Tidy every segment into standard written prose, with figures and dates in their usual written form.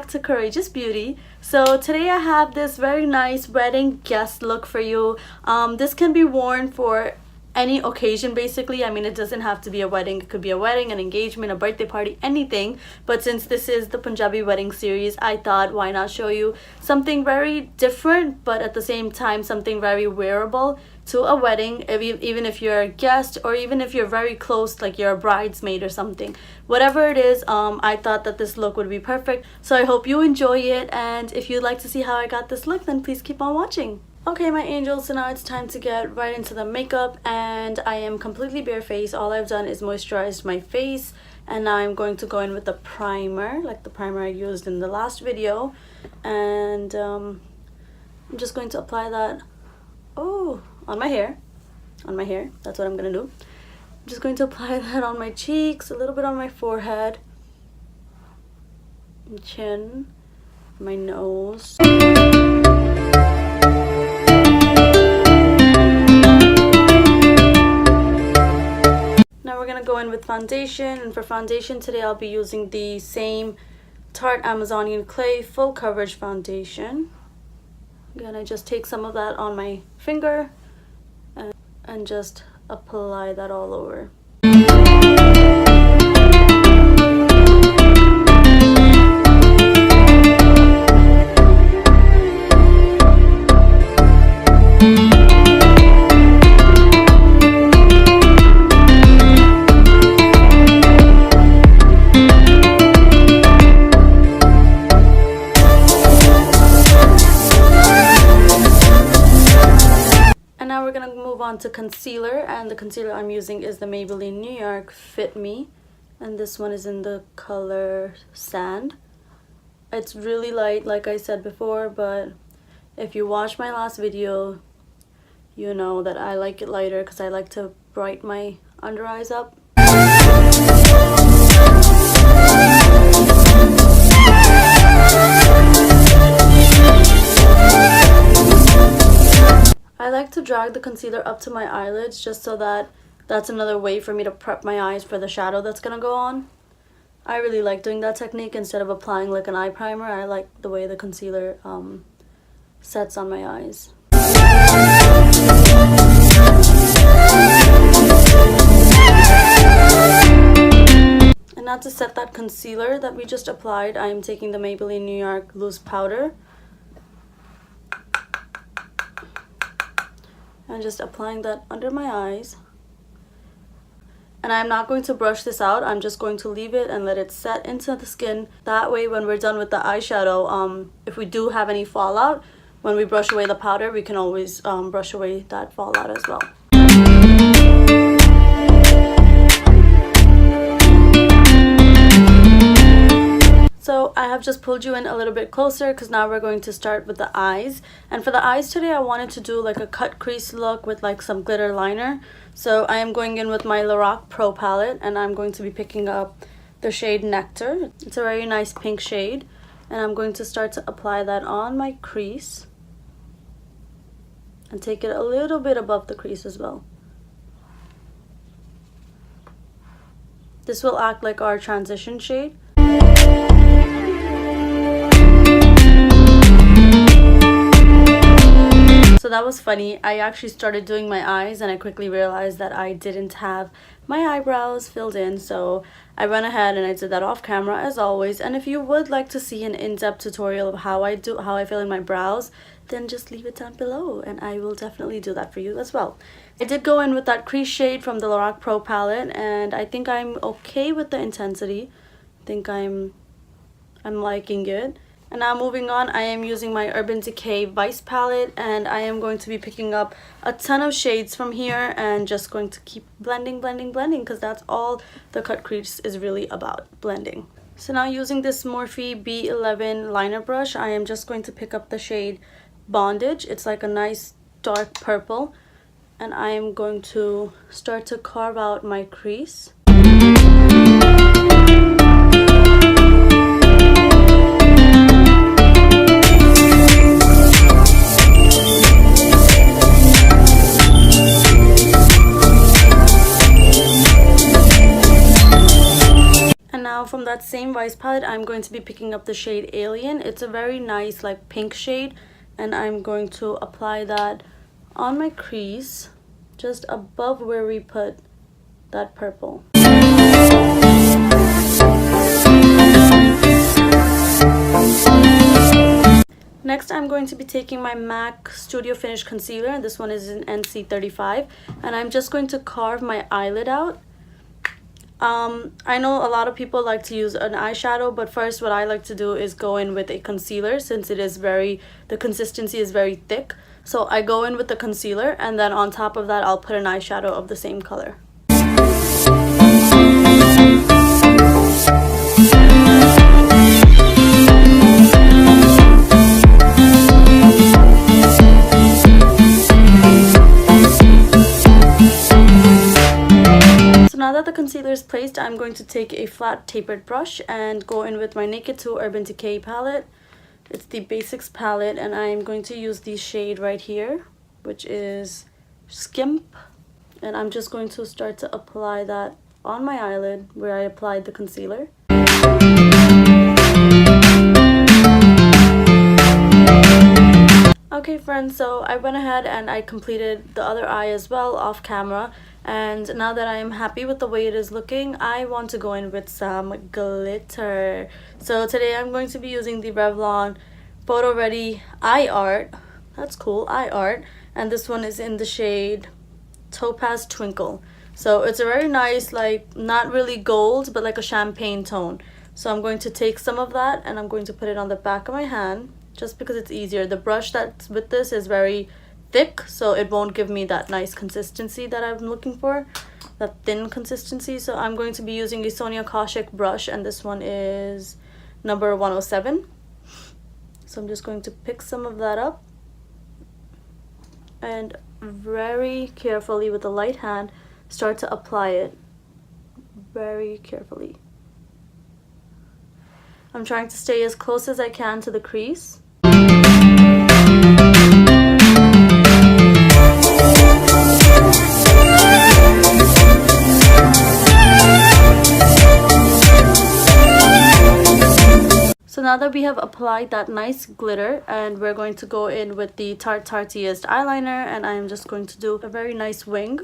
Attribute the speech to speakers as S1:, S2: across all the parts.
S1: back to Courageous Beauty. So today I have this very nice wedding guest look for you. This can be worn for any occasion basically. I mean, it doesn't have to be a wedding. It could be a wedding, an engagement, a birthday party, anything. But since this is the Punjabi wedding series, I thought why not show you something very different, but at the same time something very wearable to a wedding, even if you're a guest or even if you're very close, like you're a bridesmaid or something. Whatever it is, I thought that this look would be perfect. So I hope you enjoy it, and if you'd like to see how I got this look, then please keep on watching. Okay, my angels, so now it's time to get right into the makeup, and I am completely barefaced. All I've done is moisturized my face, and now I'm going to go in with the primer, like the primer I used in the last video, and I'm just going to apply that on my hair. That's what I'm gonna do. I'm just going to apply that on my cheeks, a little bit on my forehead, chin, my nose. Now we're gonna go in with foundation, and for foundation today I'll be using the same Tarte Amazonian Clay Full Coverage Foundation. I'm gonna just take some of that on my finger and just apply that all over. To concealer, and the concealer I'm using is the Maybelline New York Fit Me, and this one is in the color Sand. It's really light, like I said before, but if you watched my last video, you know that I like it lighter because I like to brighten my under eyes up. I like to drag the concealer up to my eyelids just so that that's another way for me to prep my eyes for the shadow that's gonna go on. I really like doing that technique instead of applying like an eye primer. I like the way the concealer sets on my eyes. And now to set that concealer that we just applied, I am taking the Maybelline New York Loose Powder and just applying that under my eyes. And I'm not going to brush this out. I'm just going to leave it and let it set into the skin. That way when we're done with the eyeshadow, if we do have any fallout, when we brush away the powder, we can always brush away that fallout as well. So I have just pulled you in a little bit closer because now we're going to start with the eyes. And for the eyes today, I wanted to do like a cut crease look with like some glitter liner. So I am going in with my Loreal Pro palette, and I'm going to be picking up the shade Nectar. It's a very nice pink shade, and I'm going to start to apply that on my crease and take it a little bit above the crease as well. This will act like our transition shade. So that was funny. I actually started doing my eyes and I quickly realized that I didn't have my eyebrows filled in, so I went ahead and I did that off camera as always. And if you would like to see an in-depth tutorial of how I fill in my brows, then just leave it down below and I will definitely do that for you as well. I did go in with that crease shade from the Loreal Pro palette, and I think I'm okay with the intensity. I think I'm liking it. And now moving on, I am using my Urban Decay Vice palette, and I am going to be picking up a ton of shades from here and just going to keep blending because that's all the cut crease is really about, blending. So now using this Morphe B11 liner brush, I am just going to pick up the shade Bondage. It's like a nice dark purple, and I am going to start to carve out my crease. From that same Vice palette, I'm going to be picking up the shade Alien. It's a very nice like pink shade, and I'm going to apply that on my crease just above where we put that purple. Next, I'm going to be taking my MAC Studio Finish Concealer, and this one is in NC35, and I'm just going to carve my eyelid out. I know a lot of people like to use an eyeshadow, but first what I like to do is go in with a concealer, since it is the consistency is very thick. So I go in with the concealer, and then on top of that I'll put an eyeshadow of the same color. Now that the concealer is placed, I'm going to take a flat tapered brush and go in with my Naked 2 Urban Decay palette. It's the Basics palette, and I'm going to use the shade right here, which is Skimp. And I'm just going to start to apply that on my eyelid where I applied the concealer. Okay friends, so I went ahead and I completed the other eye as well off camera. And now that I am happy with the way it is looking, I want to go in with some glitter. So today I'm going to be using the Revlon Photo Ready Eye Art. That's cool, Eye Art. And this one is in the shade Topaz Twinkle. So it's a very nice, like, not really gold, but like a champagne tone. So I'm going to take some of that and I'm going to put it on the back of my hand, just because it's easier. The brush that's with this is very thick, so it won't give me that nice consistency that I'm looking for, that thin consistency. So I'm going to be using a Sonia Kashuk brush, and this one is number 107. So I'm just going to pick some of that up and very carefully with a light hand start to apply it very carefully. I'm trying to stay as close as I can to the crease. So now that we have applied that nice glitter, and we're going to go in with the Tarte Tartiest eyeliner, and I am just going to do a very nice wing.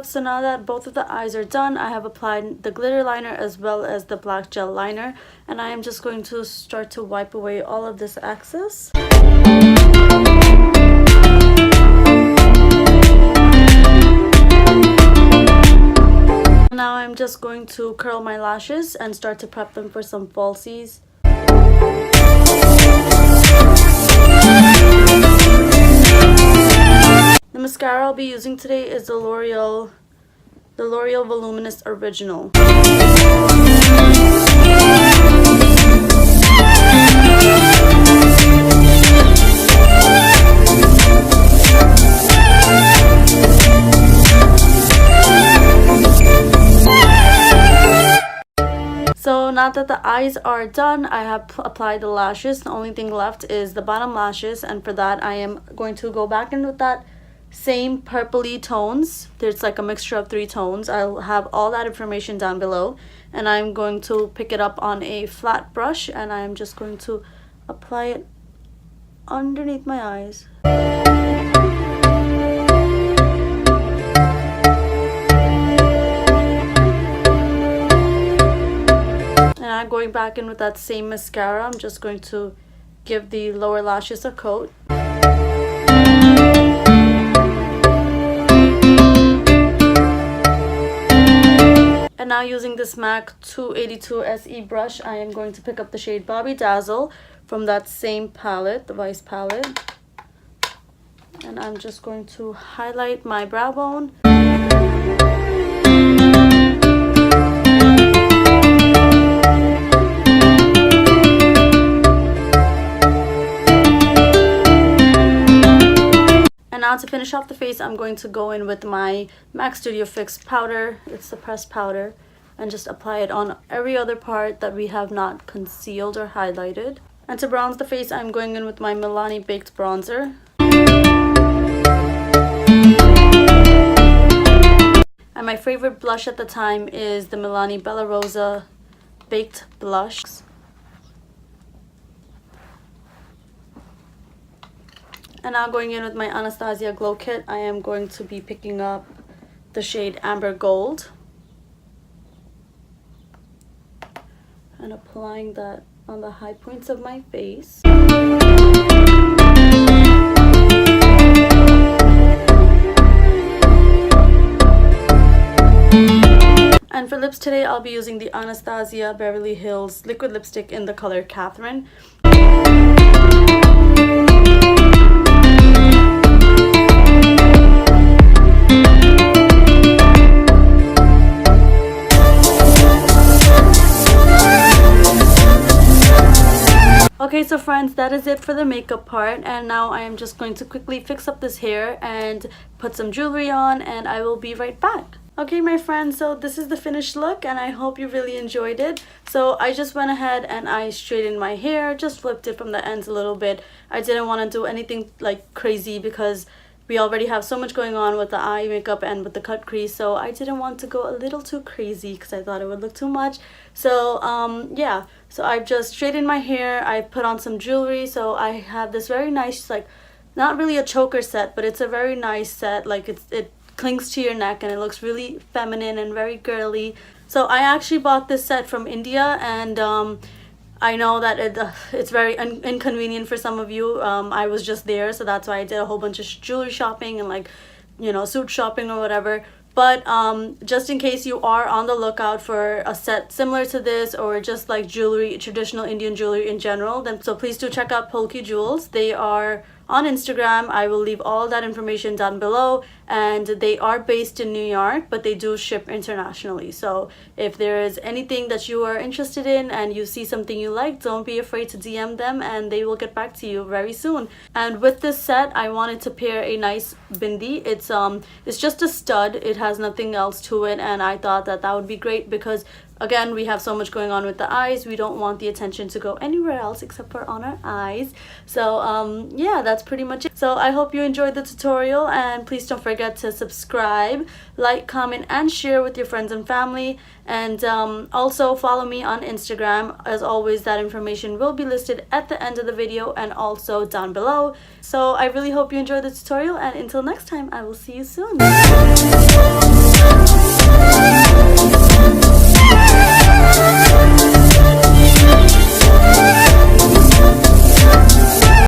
S1: So now that both of the eyes are done, I have applied the glitter liner as well as the black gel liner, and I am just going to start to wipe away all of this excess. Now I'm just going to curl my lashes and start to prep them for some falsies. The mascara I'll be using today is the Loreal Voluminous Original. So now that the eyes are done, I have applied the lashes. The only thing left is the bottom lashes, and for that I am going to go back in with that same purpley tones. There's like a mixture of 3 tones. I'll have all that information down below, and I'm going to pick it up on a flat brush, and I'm just going to apply it underneath my eyes. And I'm going back in with that same mascara. I'm just going to give the lower lashes a coat. And now using this MAC 282 SE brush, I am going to pick up the shade Bobby Dazzle from that same palette, the Vice palette. And I'm just going to highlight my brow bone. now to finish off the face, I'm going to go in with my MAC Studio Fix powder. It's the pressed powder. And just apply it on every other part that we have not concealed or highlighted. And to bronze the face, I'm going in with my Milani Baked Bronzer. And my favorite blush at the time is the Milani Bella Rosa Baked Blush. And now going in with my Anastasia Glow Kit, I am going to be picking up the shade Amber Gold. And applying that on the high points of my face. And for lips today, I'll be using the Anastasia Beverly Hills liquid lipstick in the color Kathryn. Okay, so friends, that is it for the makeup part, and now I am just going to quickly fix up this hair and put some jewelry on, and I will be right back. Okay, my friends, so this is the finished look, and I hope you really enjoyed it. So I just went ahead and I straightened my hair, just flipped it from the ends a little bit. I didn't want to do anything like crazy because we already have so much going on with the eye makeup and with the cut crease, so I didn't want to go a little too crazy because I thought it would look too much. So yeah, so I've just straightened my hair, I put on some jewelry. So I have this very nice, like, not really a choker set, but it's a very nice set. Like it clings to your neck and it looks really feminine and very girly. So I actually bought this set from India, and I know that it's very inconvenient for some of you. I was just there, so that's why I did a whole bunch of jewelry shopping and, like, you know, suit shopping or whatever. But just in case you are on the lookout for a set similar to this, or just like jewelry, traditional Indian jewelry in general, then so please do check out Polki Jewels. They are on Instagram. I will leave all that information down below, and they are based in New York, but they do ship internationally. So if there is anything that you are interested in and you see something you like, don't be afraid to DM them and they will get back to you very soon. And with this set, I wanted to pair a nice bindi. It's just a stud, it has nothing else to it, and I thought that that would be great because again, we have so much going on with the eyes. We don't want the attention to go anywhere else except for on our eyes. So yeah, that's pretty much it. So I hope you enjoyed the tutorial, and please don't forget to subscribe, like, comment, and share with your friends and family. And also follow me on Instagram. As always, that information will be listed at the end of the video and also down below. So I really hope you enjoyed the tutorial, and until next time, I will see you soon.